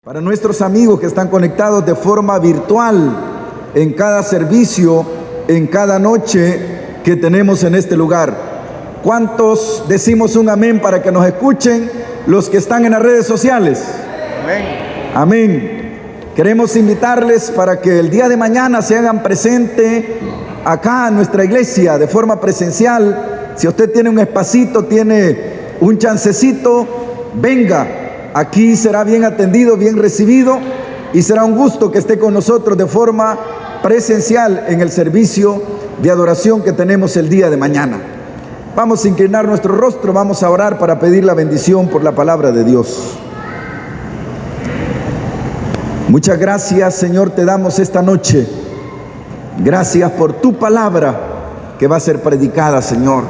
Para nuestros amigos que están conectados de forma virtual en cada servicio, en cada noche que tenemos en este lugar. ¿Cuántos decimos un amén para que nos escuchen los que están en las redes sociales? Amén. Amén. Queremos invitarles para que el día de mañana se hagan presente acá en nuestra iglesia de forma presencial. Si usted tiene un espacito, tiene un chancecito, venga. Aquí será bien atendido, bien recibido, y será un gusto que esté con nosotros de forma presencial en el servicio de adoración que tenemos el día de mañana. Vamos a inclinar nuestro rostro, vamos a orar para pedir la bendición por la palabra de Dios. Muchas gracias, Señor, te damos esta noche. Gracias por tu palabra que va a ser predicada, Señor.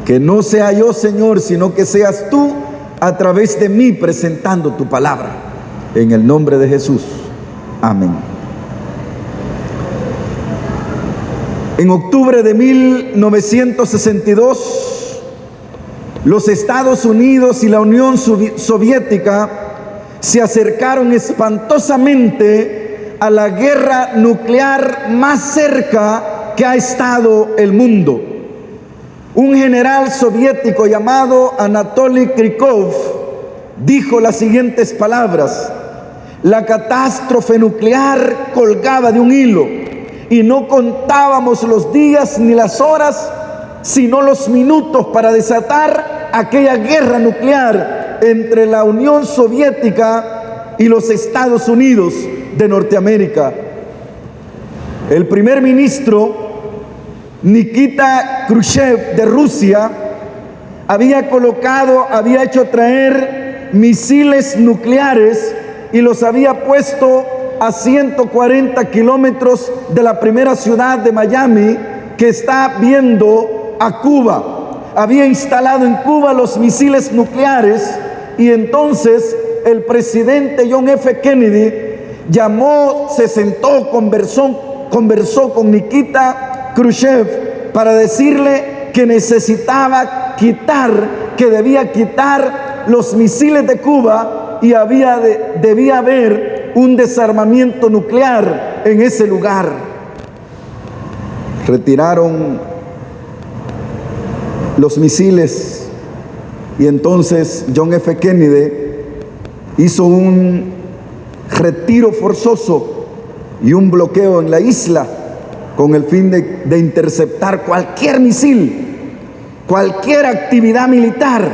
Que no sea yo, Señor, sino que seas tú a través de mí presentando tu palabra. En el nombre de Jesús. Amén. En octubre de 1962, los Estados Unidos y la Unión Soviética se acercaron espantosamente a la guerra nuclear más cerca que ha estado el mundo. Un general soviético llamado Anatoly Krykov dijo las siguientes palabras: la catástrofe nuclear colgaba de un hilo y no contábamos los días ni las horas, sino los minutos para desatar aquella guerra nuclear entre la Unión Soviética y los Estados Unidos de Norteamérica. El primer ministro Nikita Khrushchev de Rusia había hecho traer misiles nucleares y los había puesto a 140 kilómetros de la primera ciudad de Miami, que está viendo a Cuba. Había instalado en Cuba los misiles nucleares, y entonces el presidente John F. Kennedy se sentó, conversó con Nikita Khrushchev para decirle que debía quitar los misiles de Cuba y debía haber un desarmamiento nuclear en ese lugar. Retiraron los misiles y entonces John F. Kennedy hizo un retiro forzoso y un bloqueo en la isla con el fin de interceptar cualquier misil, cualquier actividad militar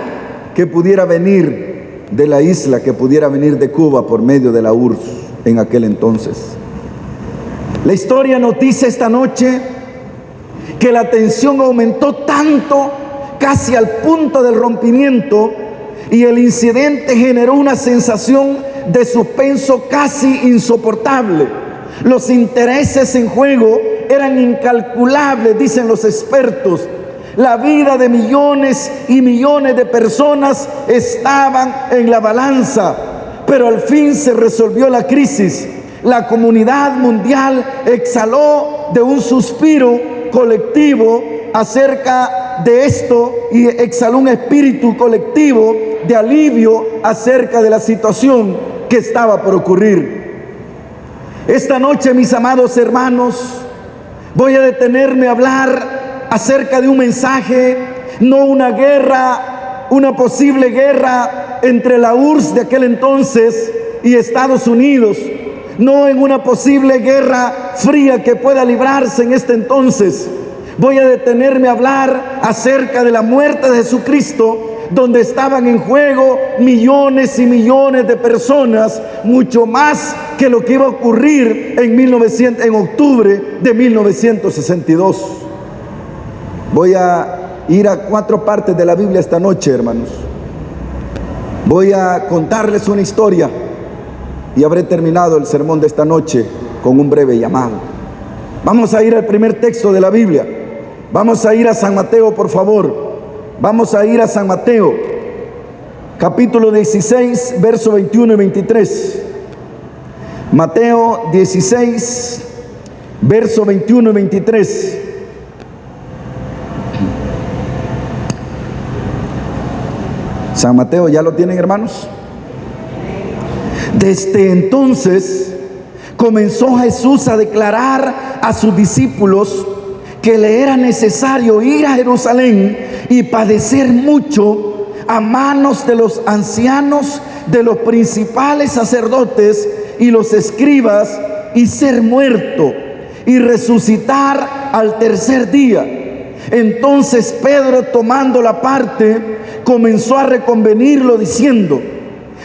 que pudiera venir de la isla, que pudiera venir de Cuba por medio de la URSS en aquel entonces. La historia nos dice esta noche que la tensión aumentó tanto, casi al punto del rompimiento, y el incidente generó una sensación de suspenso casi insoportable. Los intereses en juego eran incalculables, dicen los expertos. La vida de millones y millones de personas estaban en la balanza, pero al fin se resolvió la crisis. La comunidad mundial exhaló de un suspiro colectivo acerca de esto y exhaló un espíritu colectivo de alivio acerca de la situación que estaba por ocurrir. Esta noche, mis amados hermanos, voy a detenerme a hablar acerca de un mensaje, no una guerra, una posible guerra entre la URSS de aquel entonces y Estados Unidos, no en una posible guerra fría que pueda librarse en este entonces. Voy a detenerme a hablar acerca de la muerte de Jesucristo, donde estaban en juego millones y millones de personas, mucho más que lo que iba a ocurrir en octubre de 1962. Voy a ir a 4 partes de la Biblia esta noche, hermanos. Voy a contarles una historia y habré terminado el sermón de esta noche con un breve llamado. Vamos a ir al primer texto de la Biblia. Vamos a ir a San Mateo, por favor. Vamos a ir a San Mateo, capítulo 16, verso 21 y 23. Mateo 16, verso 21 y 23. San Mateo, ¿ya lo tienen, hermanos? Desde entonces comenzó Jesús a declarar a sus discípulos que le era necesario ir a Jerusalén y padecer mucho a manos de los ancianos, de los principales sacerdotes y los escribas, y ser muerto y resucitar al tercer día. Entonces Pedro, tomando la parte, comenzó a reconvenirlo diciendo: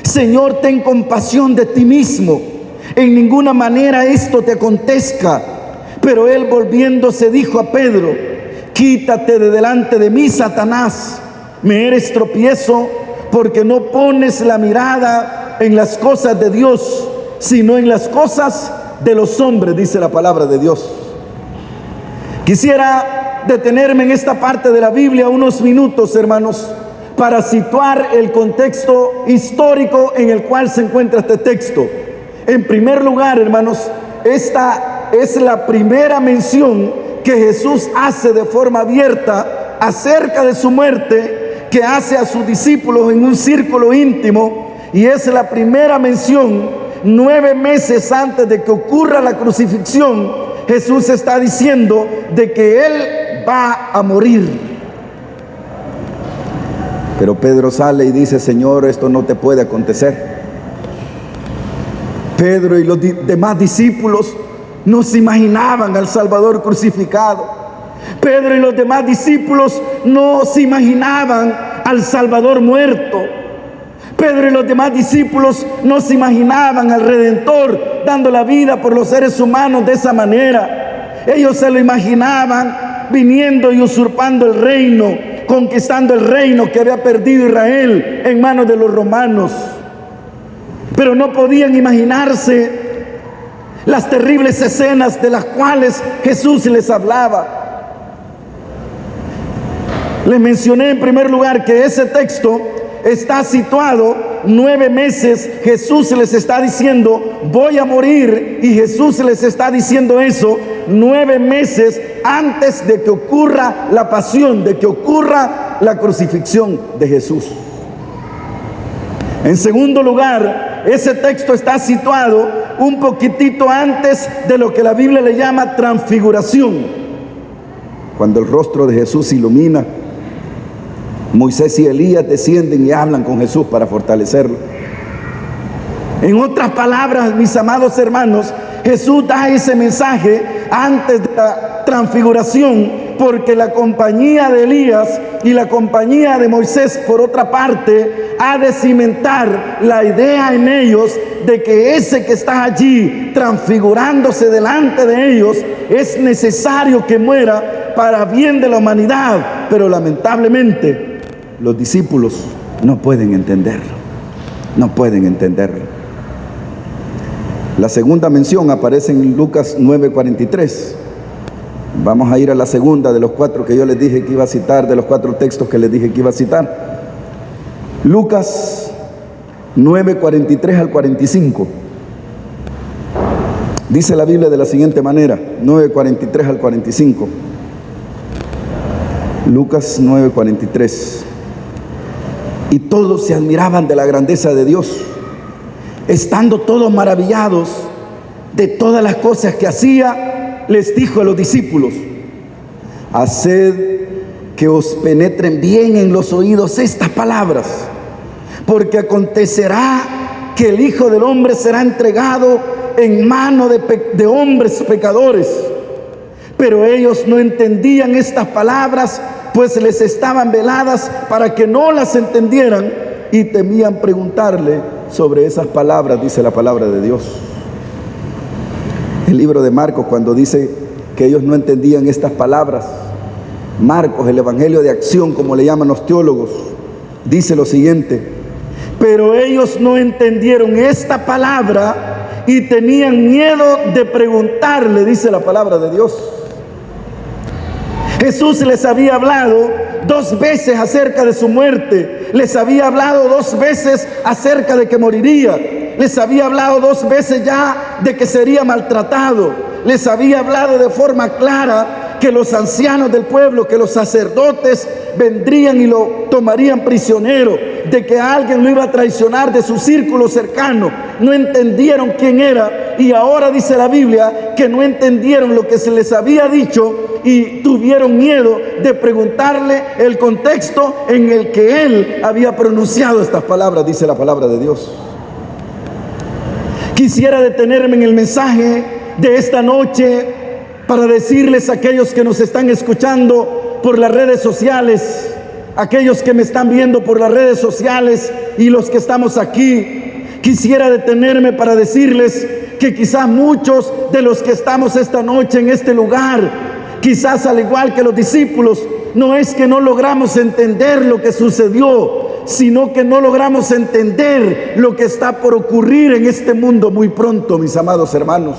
Señor, ten compasión de ti mismo, en ninguna manera esto te acontezca. Pero él, volviéndose, dijo a Pedro: quítate de delante de mí, Satanás, me eres tropiezo, porque no pones la mirada en las cosas de Dios, sino en las cosas de los hombres, dice la palabra de Dios. Quisiera detenerme en esta parte de la Biblia unos minutos, hermanos, para situar el contexto histórico en el cual se encuentra este texto. En primer lugar, hermanos, esta es la primera mención que Jesús hace de forma abierta acerca de su muerte, que hace a sus discípulos en un círculo íntimo, y es la primera mención 9 meses antes de que ocurra la crucifixión. Jesús está diciendo de que Él va a morir. Pero Pedro sale y dice: Señor, esto no te puede acontecer. Pedro y los demás discípulos no se imaginaban al Salvador crucificado. Pedro y los demás discípulos no se imaginaban al Salvador muerto. Pedro y los demás discípulos no se imaginaban al Redentor dando la vida por los seres humanos de esa manera. Ellos se lo imaginaban viniendo y usurpando el reino, conquistando el reino que había perdido Israel en manos de los romanos. Pero no podían imaginarse las terribles escenas de las cuales Jesús les hablaba. Les mencioné en primer lugar que ese texto está situado 9 meses. Jesús les está diciendo: voy a morir, y Jesús les está diciendo eso 9 meses antes de que ocurra la pasión, de que ocurra la crucifixión de Jesús. En segundo lugar, ese texto está situado un poquitito antes de lo que la Biblia le llama transfiguración, cuando el rostro de Jesús se ilumina. Moisés y Elías descienden y hablan con Jesús para fortalecerlo. En otras palabras, mis amados hermanos, Jesús da ese mensaje antes de la transfiguración, porque la compañía de Elías y la compañía de Moisés, por otra parte, ha de cimentar la idea en ellos de que ese que está allí transfigurándose delante de ellos es necesario que muera para bien de la humanidad. Pero lamentablemente los discípulos no pueden entenderlo, no pueden entenderlo. La segunda mención aparece en Lucas 9:43. Vamos a ir a la segunda de los 4 que yo les dije que iba a citar, de los 4 textos que les dije que iba a citar. Lucas 9:43 al 45. Dice la Biblia de la siguiente manera, 9:43 al 45. Lucas 9:43. Y todos se admiraban de la grandeza de Dios, estando todos maravillados de todas las cosas que hacía. Les dijo a los discípulos: haced que os penetren bien en los oídos estas palabras, porque acontecerá que el Hijo del Hombre será entregado en mano de hombres pecadores. Pero ellos no entendían estas palabras, pues les estaban veladas para que no las entendieran, y temían preguntarle sobre esas palabras, dice la palabra de Dios. El libro de Marcos, cuando dice que ellos no entendían estas palabras, Marcos, el evangelio de acción, como le llaman los teólogos, dice lo siguiente: pero ellos no entendieron esta palabra y tenían miedo de preguntarle, dice la palabra de Dios. Jesús les había hablado 2 veces acerca de su muerte, les había hablado 2 veces acerca de que moriría, les había hablado 2 veces ya de que sería maltratado, les había hablado de forma clara que los ancianos del pueblo, que los sacerdotes vendrían y lo tomarían prisionero, de que alguien lo iba a traicionar de su círculo cercano. No entendieron quién era, y ahora dice la Biblia que no entendieron lo que se les había dicho y tuvieron miedo de preguntarle el contexto en el que él había pronunciado estas palabras, dice la palabra de Dios. Quisiera detenerme en el mensaje de esta noche para decirles a aquellos que nos están escuchando por las redes sociales, aquellos que me están viendo por las redes sociales y los que estamos aquí, quisiera detenerme para decirles que quizás muchos de los que estamos esta noche en este lugar, quizás al igual que los discípulos, no es que no logramos entender lo que sucedió, sino que no logramos entender lo que está por ocurrir en este mundo muy pronto, mis amados hermanos.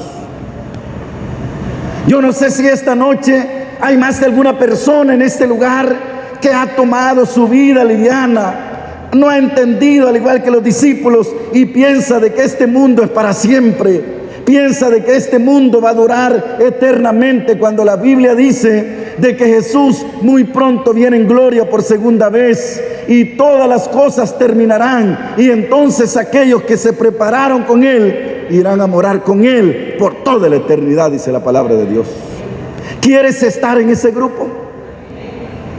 Yo no sé si esta noche hay más de alguna persona en este lugar que ha tomado su vida liviana, no ha entendido al igual que los discípulos y piensa de que este mundo es para siempre, piensa de que este mundo va a durar eternamente, cuando la Biblia dice de que Jesús muy pronto viene en gloria por segunda vez y todas las cosas terminarán, y entonces aquellos que se prepararon con Él irán a morar con Él por toda la eternidad, dice la palabra de Dios. ¿Quieres estar en ese grupo?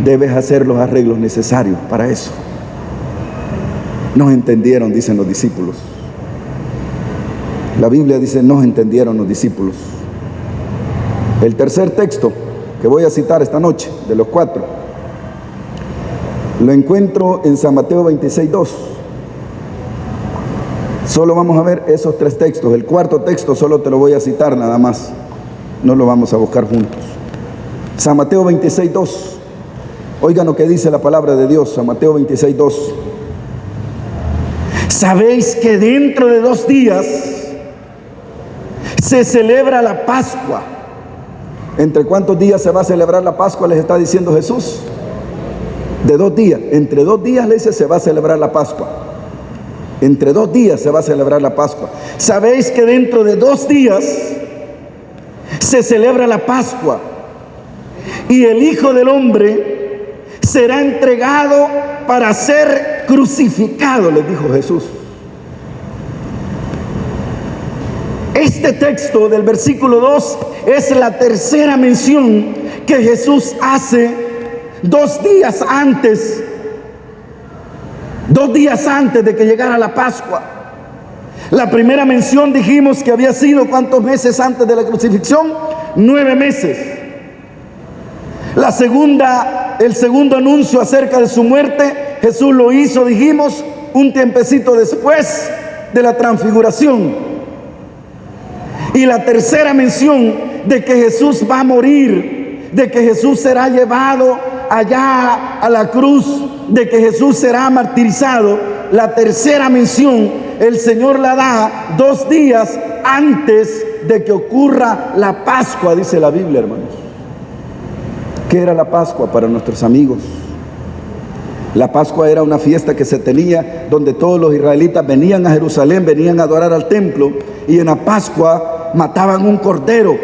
Debes hacer los arreglos necesarios para eso. No entendieron, dicen los discípulos. La Biblia dice, no entendieron los discípulos. El tercer texto que voy a citar esta noche, de los 4, lo encuentro en San Mateo 26:2. Solo vamos a ver esos 3 textos. El cuarto texto solo te lo voy a citar nada más. No lo vamos a buscar juntos. San Mateo 26:2. Oigan lo que dice la palabra de Dios. San Mateo 26:2. Sabéis que dentro de 2 días se celebra la Pascua. ¿Entre cuántos días se va a celebrar la Pascua? Les está diciendo Jesús. De 2 días. Entre 2 días, le dice, se va a celebrar la Pascua. Entre 2 días se va a celebrar la Pascua. Sabéis que dentro de 2 días se celebra la Pascua, y el Hijo del Hombre será entregado para ser crucificado, les dijo Jesús. Este texto del versículo 2 es la tercera mención que Jesús hace 2 días antes de que llegara la Pascua. La primera mención dijimos que había sido ¿cuántos meses antes de la crucifixión? 9 meses. El segundo anuncio acerca de su muerte, Jesús lo hizo, dijimos, un tiempecito después de la transfiguración. Y la tercera mención de que Jesús va a morir, de que Jesús será llevado allá a la cruz, de que Jesús será martirizado, la tercera mención el Señor la da 2 días antes de que ocurra la Pascua, dice la Biblia, hermanos. ¿Qué era la Pascua para nuestros amigos? La Pascua era una fiesta que se tenía donde todos los israelitas venían a Jerusalén, venían a adorar al templo, y en la Pascua mataban un cordero.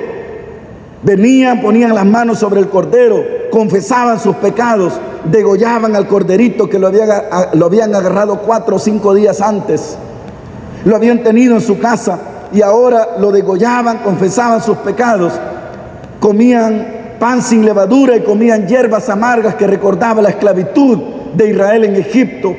Venían, ponían las manos sobre el cordero, confesaban sus pecados, degollaban al corderito que lo habían agarrado 4 o 5 días antes. Lo habían tenido en su casa y ahora lo degollaban, confesaban sus pecados, comían pan sin levadura y comían hierbas amargas que recordaban la esclavitud de Israel en Egipto.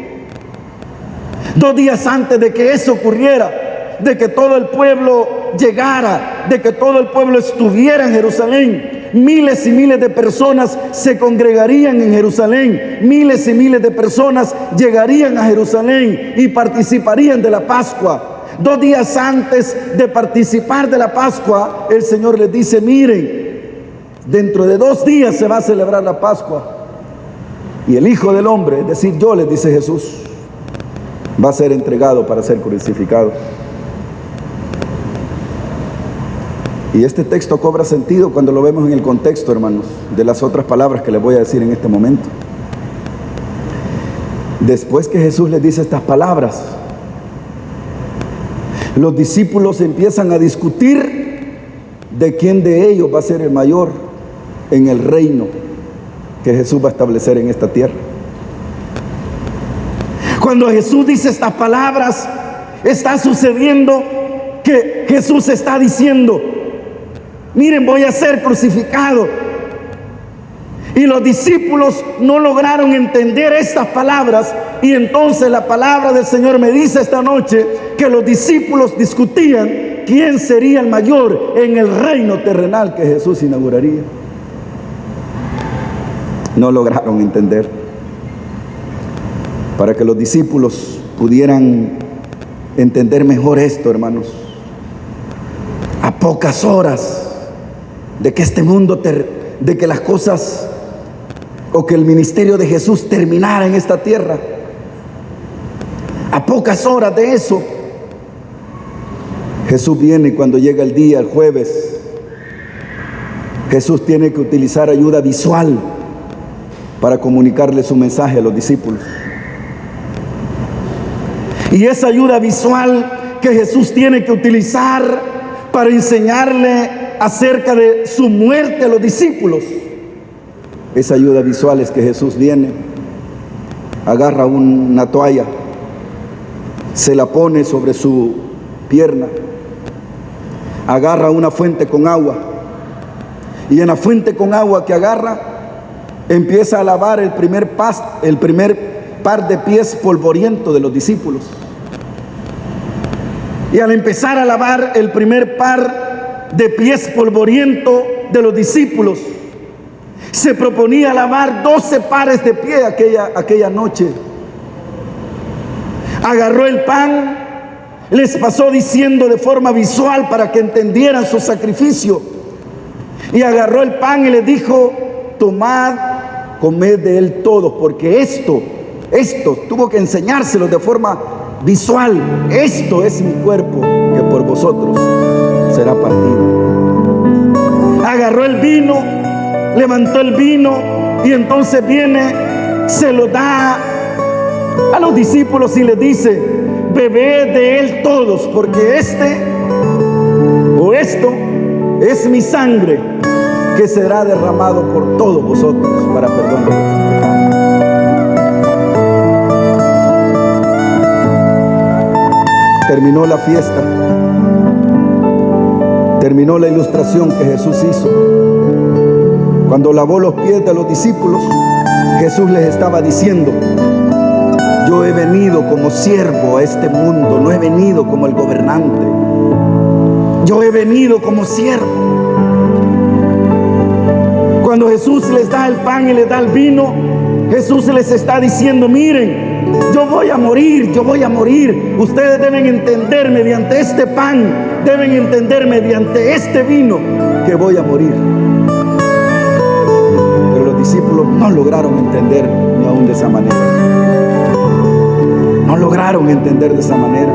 2 días antes de que eso ocurriera, de que todo el pueblo llegara, de que todo el pueblo estuviera en Jerusalén, miles y miles de personas se congregarían en Jerusalén, miles y miles de personas llegarían a Jerusalén y participarían de la Pascua. 2 días antes de participar de la Pascua, el Señor les dice, miren, dentro de 2 días se va a celebrar la Pascua, y el Hijo del Hombre, es decir, yo, les dice Jesús, va a ser entregado para ser crucificado. Y este texto cobra sentido cuando lo vemos en el contexto, hermanos, de las otras palabras que les voy a decir en este momento. Después que Jesús les dice estas palabras, los discípulos empiezan a discutir de quién de ellos va a ser el mayor en el reino que Jesús va a establecer en esta tierra. Cuando Jesús dice estas palabras, está sucediendo que Jesús está diciendo: miren, voy a ser crucificado. Y los discípulos no lograron entender estas palabras, y entonces la palabra del Señor me dice esta noche que los discípulos discutían quién sería el mayor en el reino terrenal que Jesús inauguraría. No lograron entender. Para que los discípulos pudieran entender mejor esto, hermanos, a pocas horas de que este mundo, de que las cosas o que el ministerio de Jesús terminara en esta tierra, a pocas horas de eso, Jesús viene, y cuando llega el día, el jueves, Jesús tiene que utilizar ayuda visual para comunicarle su mensaje a los discípulos. Y esa ayuda visual que Jesús tiene que utilizar para enseñarle acerca de su muerte a los discípulos, esa ayuda visual es que Jesús viene, agarra una toalla, se la pone sobre su pierna, agarra una fuente con agua, y en la fuente con agua que agarra, empieza a lavar el primer par de pies polvorientos de los discípulos. Y al empezar a lavar el primer par de pies polvorientos de los discípulos, se proponía lavar 12 pares de pie aquella noche. Agarró el pan, les pasó diciendo de forma visual para que entendieran su sacrificio, y agarró el pan y les dijo: tomad, comed de él todos, porque esto tuvo que enseñárselos de forma visual. Esto es mi cuerpo que por vosotros será partido. Agarró el vino, levantó el vino, y entonces viene, se lo da a los discípulos y les dice: bebed de él todos, porque esto es mi sangre, que será derramado por todos vosotros para perdón de pecados. Terminó la fiesta, terminó la ilustración que Jesús hizo. Cuando lavó los pies de los discípulos, Jesús les estaba diciendo: yo he venido como siervo a este mundo, no he venido como el gobernante. Yo he venido como siervo. Cuando Jesús les da el pan y les da el vino, Jesús les está diciendo: miren, yo voy a morir, yo voy a morir. Ustedes deben entender mediante este pan, deben entender mediante este vino, que voy a morir. Pero los discípulos no lograron entender ni aún de esa manera. No lograron entender de esa manera.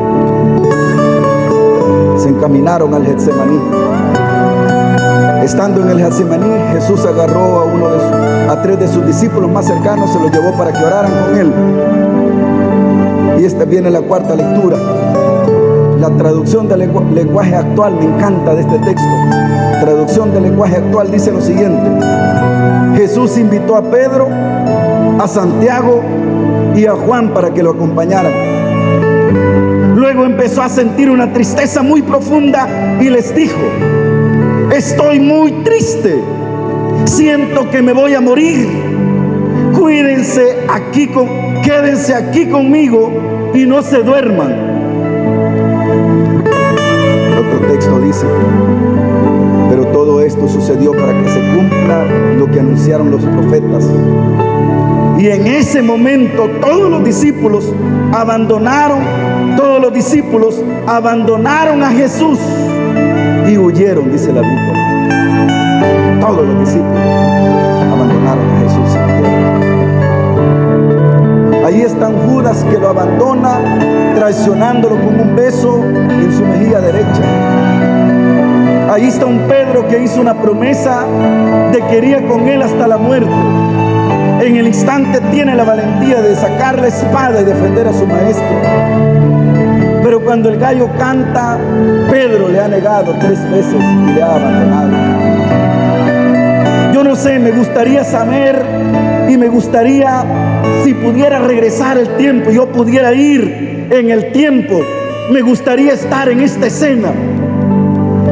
Se encaminaron al Getsemaní. Estando en el Getsemaní, Jesús agarró a 3 de sus discípulos más cercanos, se los llevó para que oraran con él. Y esta viene la cuarta lectura. La traducción del lenguaje actual me encanta de este texto. Traducción del lenguaje actual dice lo siguiente: Jesús invitó a Pedro, a Santiago y a Juan para que lo acompañaran. Luego empezó a sentir una tristeza muy profunda y les dijo: estoy muy triste, siento que me voy a morir. Quédense aquí conmigo y no se duerman. Otro texto dice: pero todo esto sucedió para que se cumpla lo que anunciaron los profetas. Y en ese momento todos los discípulos abandonaron a Jesús y huyeron, dice la Biblia. Todos los discípulos abandonaron a Jesús y huyeron. Ahí están Judas, que lo abandona, traicionándolo con un beso en su mejilla derecha. Ahí está un Pedro que hizo una promesa de que iría con él hasta la muerte. En el instante tiene la valentía de sacar la espada y defender a su maestro. Pero cuando el gallo canta, Pedro le ha negado 3 veces y le ha abandonado. Yo no sé, me gustaría saber y me gustaría, si pudiera regresar el tiempo, yo pudiera ir en el tiempo, me gustaría estar en esta escena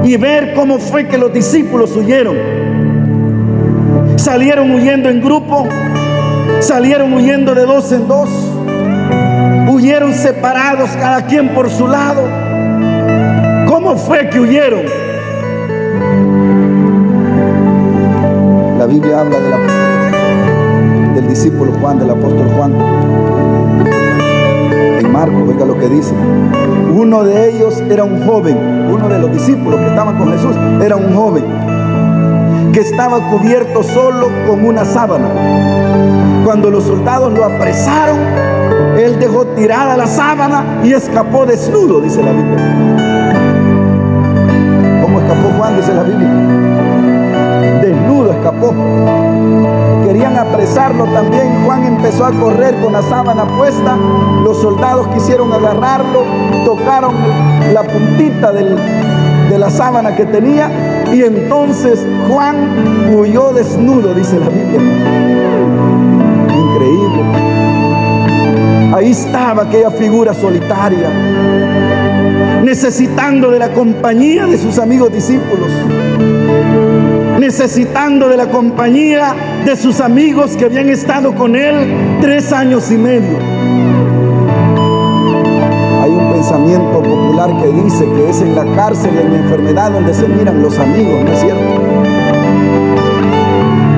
y ver cómo fue que los discípulos huyeron. Salieron huyendo en grupo, salieron huyendo de dos en dos, huyeron separados, cada quien por su lado. ¿Cómo fue que huyeron? La Biblia habla del discípulo Juan, del apóstol Juan. En Marcos, oiga lo que dice. Uno de ellos era un joven, uno de los discípulos que estaban con Jesús era un joven que estaba cubierto solo con una sábana. Cuando los soldados lo apresaron, él dejó tirada la sábana y escapó desnudo, dice la Biblia. ¿Cómo escapó Juan? Dice la Biblia. Desnudo escapó. Querían apresarlo también. Juan empezó a correr con la sábana puesta. Los soldados quisieron agarrarlo, tocaron la puntita de la sábana que tenía, y entonces Juan huyó desnudo, dice la Biblia. Increíble. Ahí estaba aquella figura solitaria, necesitando de la compañía de sus amigos discípulos, necesitando de la compañía de sus amigos que habían estado con él 3 años y medio. Hay un pensamiento popular que dice que es en la cárcel y en la enfermedad donde se miran los amigos, ¿no es cierto?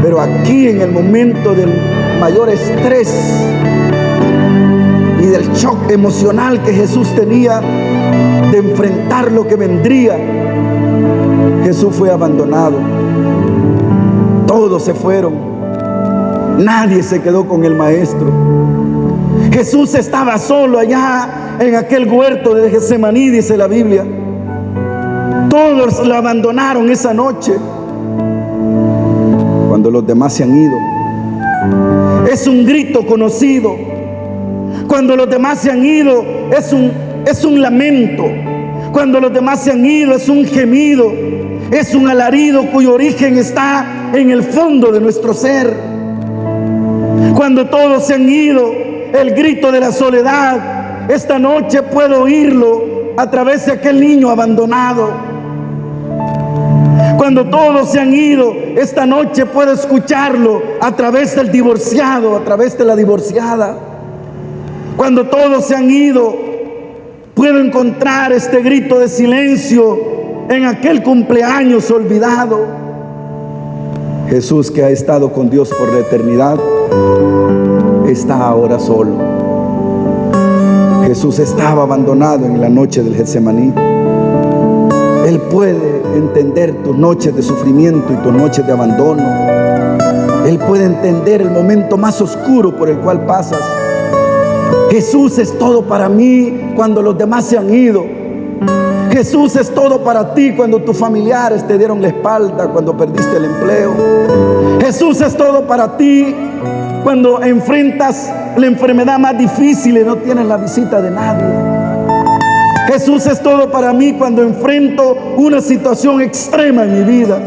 Pero aquí, en el momento del mayor estrés y del shock emocional que Jesús tenía de enfrentar lo que vendría, Jesús fue abandonado. Todos se fueron. Nadie se quedó con el maestro. Jesús estaba solo allá en aquel huerto de Getsemaní, dice la Biblia. Todos lo abandonaron esa noche. Cuando los demás se han ido, es un grito conocido. Cuando los demás se han ido, es un lamento. Cuando los demás se han ido, es un gemido, es un alarido cuyo origen está en el fondo de nuestro ser. Cuando todos se han ido, el grito de la soledad, esta noche puedo oírlo a través de aquel niño abandonado. Cuando todos se han ido, esta noche puedo escucharlo a través del divorciado, a través de la divorciada. Cuando todos se han ido, puedo encontrar este grito de silencio en aquel cumpleaños olvidado. Jesús, que ha estado con Dios por la eternidad, está ahora solo. Jesús estaba abandonado en la noche del Getsemaní. Él puede entender tus noches de sufrimiento y tus noches de abandono. Él puede entender el momento más oscuro por el cual pasas. Jesús es todo para mí cuando los demás se han ido. Jesús es todo para ti cuando tus familiares te dieron la espalda, cuando perdiste el empleo. Jesús es todo para ti cuando enfrentas la enfermedad más difícil y no tienes la visita de nadie. Jesús es todo para mí cuando enfrento una situación extrema en mi vida.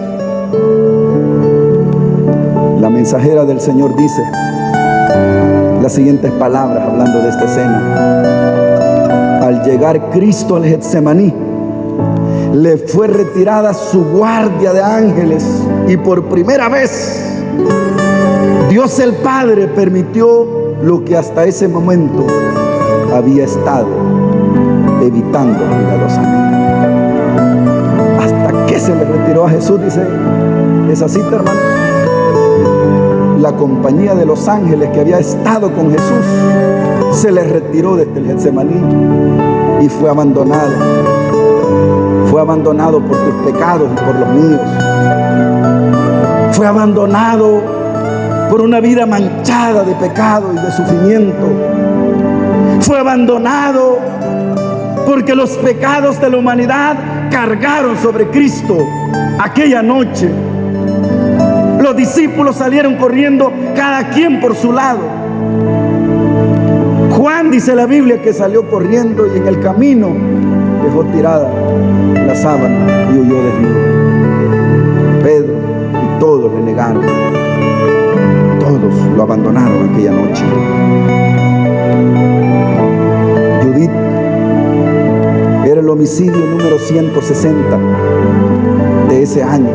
La mensajera del Señor dice las siguientes palabras hablando de esta escena. Al llegar Cristo al Getsemaní, le fue retirada su guardia de ángeles y por primera vez Dios el Padre permitió lo que hasta ese momento había estado evitando cuidadosamente. Hasta que se le retiró a Jesús, dice esa cita, hermanos. La compañía de los ángeles que había estado con Jesús se le retiró desde el Getsemaní y fue abandonado. Fue abandonado por tus pecados y por los míos. Fue abandonado por una vida manchada de pecado y de sufrimiento. Fue abandonado porque los pecados de la humanidad cargaron sobre Cristo aquella noche. Los discípulos salieron corriendo, cada quien por su lado. Juan, dice la Biblia, que salió corriendo y en el camino dejó tirada la sábana y huyó desnudo. Pedro y todos le negaron. negaron. Todos lo abandonaron aquella noche. Judith era el homicidio número 160 de ese año.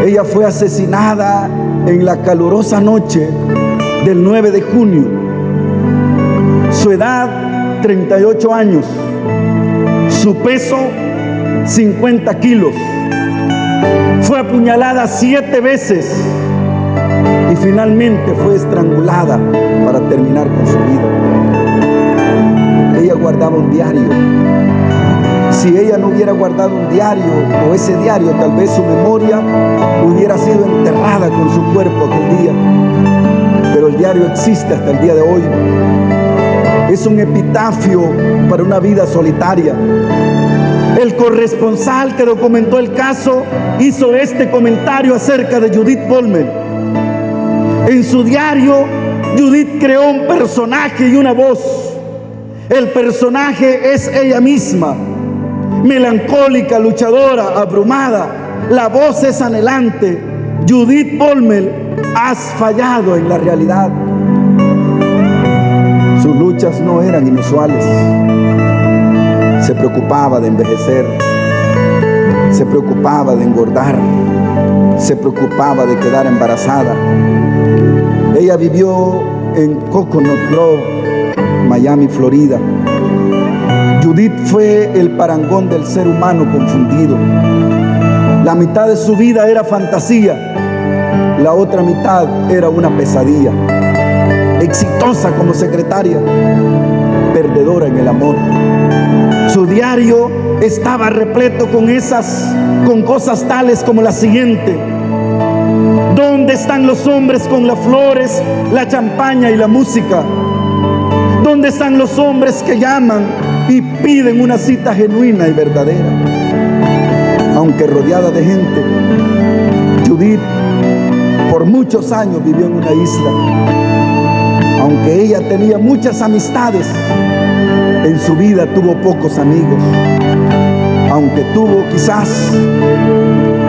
Ella fue asesinada en la calurosa noche del 9 de junio. Su edad, 38 años. Su peso, 50 kilos. Fue apuñalada 7 veces y finalmente fue estrangulada para terminar con su vida. Ella guardaba un diario. Si ella no hubiera guardado un diario, o ese diario, tal vez su memoria hubiera sido enterrada con su cuerpo aquel día. Pero el diario existe hasta el día de hoy. Es un epitafio para una vida solitaria. El corresponsal que documentó el caso hizo este comentario acerca de Judith Vollmer. En su diario, Judith creó un personaje y una voz. El personaje es ella misma, melancólica, luchadora, abrumada. La voz es anhelante. Judith Vollmer, has fallado en la realidad. Sus luchas no eran inusuales. Se preocupaba de envejecer, se preocupaba de engordar, se preocupaba de quedar embarazada. Ella vivió en Coconut Grove, Miami, Florida. Judith fue el parangón del ser humano confundido. La mitad de su vida era fantasía, la otra mitad era una pesadilla. Exitosa como secretaria, perdedora en el amor. Su diario estaba repleto con cosas tales como la siguiente: ¿dónde están los hombres con las flores, la champaña y la música? ¿Dónde están los hombres que llaman y piden una cita genuina y verdadera? Aunque rodeada de gente, Judith por muchos años vivió en una isla. Aunque ella tenía muchas amistades, en su vida tuvo pocos amigos. Aunque tuvo quizás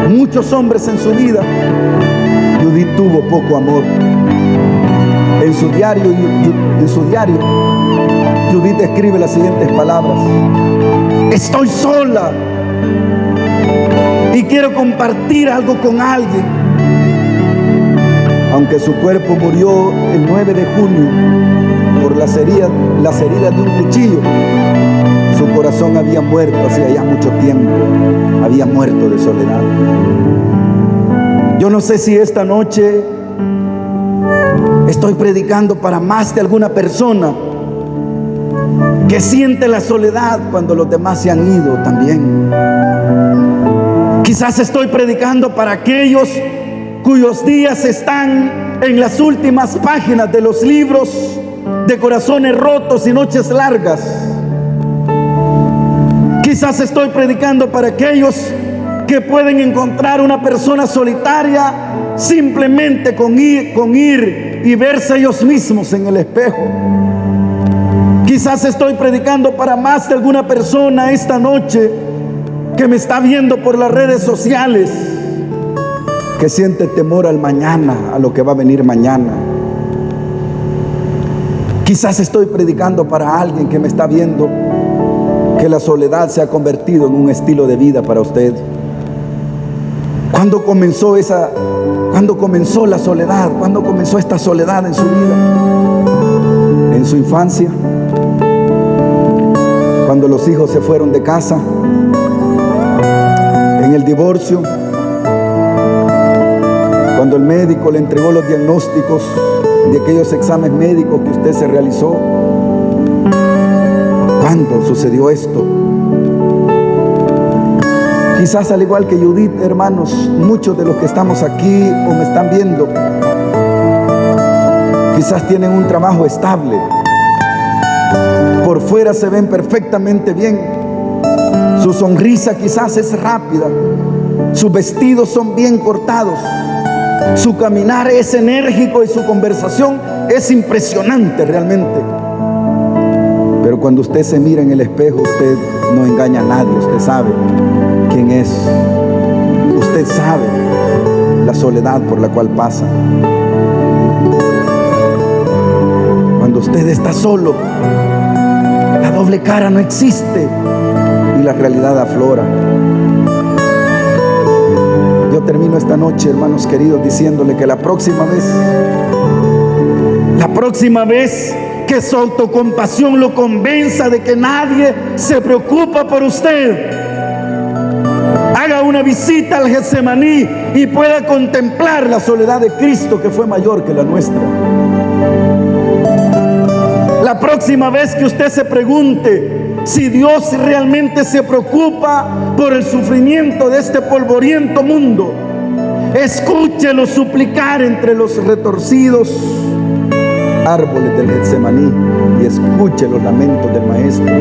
muchos hombres en su vida, Judith tuvo poco amor. En su diario, Judith escribe las siguientes palabras: estoy sola y quiero compartir algo con alguien. Aunque su cuerpo murió el 9 de junio por las heridas de un cuchillo, su corazón había muerto hacía ya mucho tiempo. Había muerto de soledad. Yo no sé si esta noche estoy predicando para más de alguna persona que siente la soledad cuando los demás se han ido también. Quizás estoy predicando para aquellos cuyos días están en las últimas páginas de los libros de corazones rotos y noches largas. Quizás estoy predicando para aquellos que pueden encontrar una persona solitaria simplemente con ir y verse ellos mismos en el espejo. Quizás estoy predicando para más de alguna persona esta noche que me está viendo por las redes sociales, que siente temor al mañana, a lo que va a venir mañana. Quizás estoy predicando para alguien que me está viendo, que la soledad se ha convertido en un estilo de vida para usted. ¿Cuándo comenzó la soledad? ¿Cuándo comenzó esta soledad en su vida? ¿En su infancia? Cuando los hijos se fueron de casa, en el divorcio, cuando el médico le entregó los diagnósticos de aquellos exámenes médicos que usted se realizó. ¿Cuándo sucedió esto? Quizás al igual que Judith, hermanos, muchos de los que estamos aquí o me están viendo, quizás tienen un trabajo estable. Por fuera se ven perfectamente bien. Su sonrisa quizás es rápida. Sus vestidos son bien cortados. Su caminar es enérgico y su conversación es impresionante realmente. Pero cuando usted se mira en el espejo, usted no engaña a nadie. Usted sabe quién es. Usted sabe la soledad por la cual pasa. Cuando usted está solo, la doble cara no existe y la realidad aflora. Yo termino esta noche, hermanos queridos, diciéndole que la próxima vez que su autocompasión lo convenza de que nadie se preocupa por usted, haga una visita al Getsemaní y pueda contemplar la soledad de Cristo, que fue mayor que la nuestra. La próxima vez que usted se pregunte si Dios realmente se preocupa por el sufrimiento de este polvoriento mundo, escúchelo suplicar entre los retorcidos árboles del Getsemaní y escuche los lamentos del Maestro.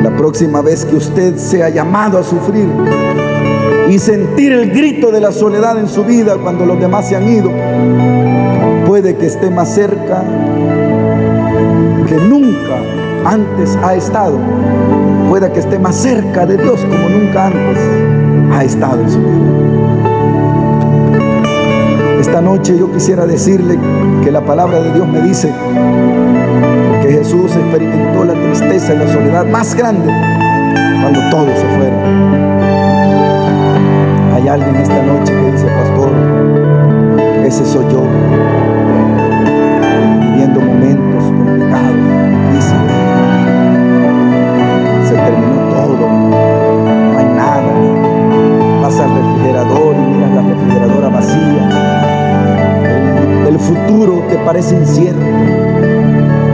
La próxima vez que usted sea llamado a sufrir y sentir el grito de la soledad en su vida cuando los demás se han ido, puede que esté más cerca que nunca antes ha estado. Pueda que esté más cerca de Dios como nunca antes ha estado en su vida. Esta noche yo quisiera decirle que la palabra de Dios me dice que Jesús experimentó la tristeza y la soledad más grande cuando todos se fueron. Hay alguien esta noche que dice: pastor, ese soy yo, viviendo momentos complicados, difíciles. Se terminó todo, no hay nada. Vas al refrigerador y miras la refrigeradora vacía. El futuro te parece incierto.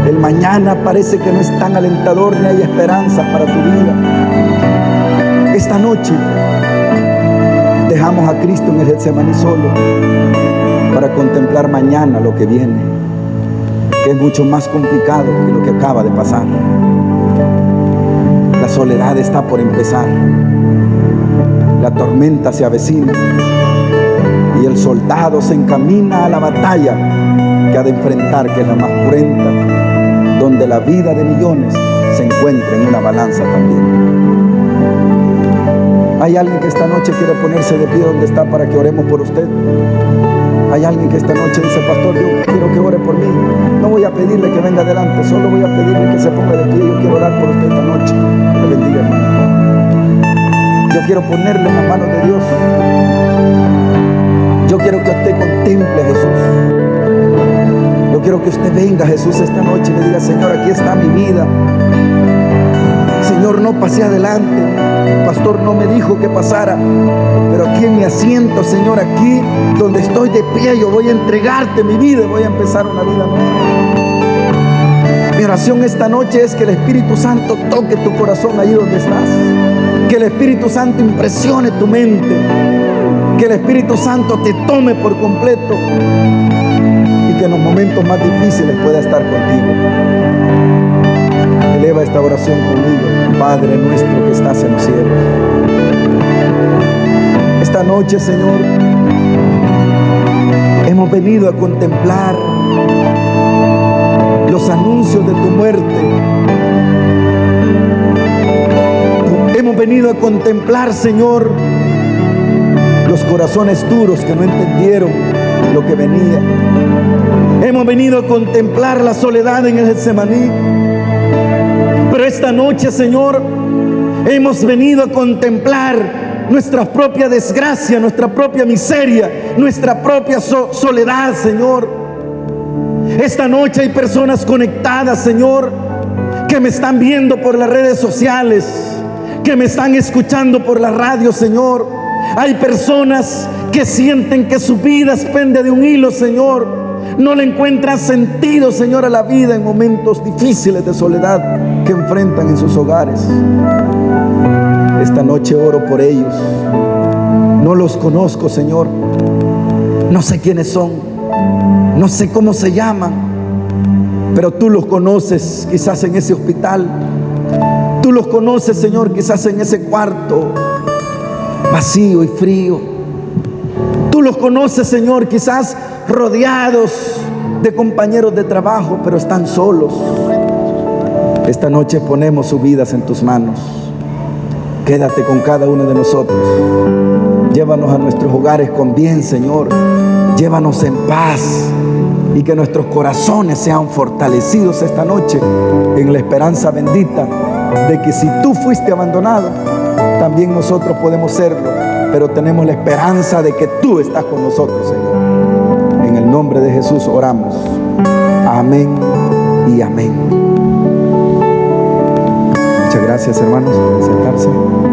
El mañana parece que no es tan alentador, ni hay esperanza para tu vida. Esta noche dejamos a Cristo en el Getsemaní solo para contemplar mañana lo que viene, que es mucho más complicado que lo que acaba de pasar. La soledad está por empezar. La tormenta se avecina y el soldado se encamina a la batalla que ha de enfrentar, que es la más cruenta, donde la vida de millones se encuentra en una balanza también. ¿Hay alguien que esta noche quiere ponerse de pie donde está para que oremos por usted? Hay alguien que esta noche dice: pastor, yo quiero que ore por mí. No voy a pedirle que venga adelante, solo voy a pedirle que se ponga de pie. Yo quiero orar por usted esta noche. Que le bendiga, hermano. Yo quiero ponerle en la mano de Dios. Yo quiero que usted contemple a Jesús. Yo quiero que usted venga a Jesús esta noche y le diga: Señor, aquí está mi vida. Señor, no pasé adelante. Pastor no me dijo que pasara, pero aquí en mi asiento, Señor, aquí donde estoy de pie, yo voy a entregarte mi vida y voy a empezar una vida nueva. Mi oración esta noche es que el Espíritu Santo toque tu corazón ahí donde estás. Que el Espíritu Santo impresione tu mente. Que el Espíritu Santo te tome por completo y que en los momentos más difíciles pueda estar contigo. Eleva esta oración conmigo. Padre nuestro que estás en los cielos, esta noche, Señor, hemos venido a contemplar los anuncios de tu muerte. Hemos venido a contemplar, Señor, los corazones duros que no entendieron lo que venía. Hemos venido a contemplar la soledad en el Getsemaní. Pero esta noche, Señor, hemos venido a contemplar nuestra propia desgracia, nuestra propia miseria, nuestra propia soledad, Señor. Esta noche hay personas conectadas, Señor, que me están viendo por las redes sociales, que me están escuchando por la radio, Señor. Hay personas que sienten que su vida pende de un hilo, Señor. No le encuentran sentido, Señor, a la vida en momentos difíciles de soledad que enfrentan en sus hogares. Esta noche oro por ellos. No los conozco, Señor. No sé quiénes son. No sé cómo se llaman. Pero tú los conoces, quizás en ese hospital. Tú los conoces, Señor, quizás en ese cuarto vacío y frío. Tú los conoces, Señor, quizás rodeados de compañeros de trabajo, pero están solos. Esta noche ponemos sus vidas en tus manos. Quédate con cada uno de nosotros. Llévanos a nuestros hogares con bien, Señor. Llévanos en paz y que nuestros corazones sean fortalecidos esta noche en la esperanza bendita de que si tú fuiste abandonado, también nosotros podemos serlo, pero tenemos la esperanza de que tú estás con nosotros, Señor. En el nombre de Jesús oramos. Amén y amén. Muchas gracias, hermanos, por sentarse.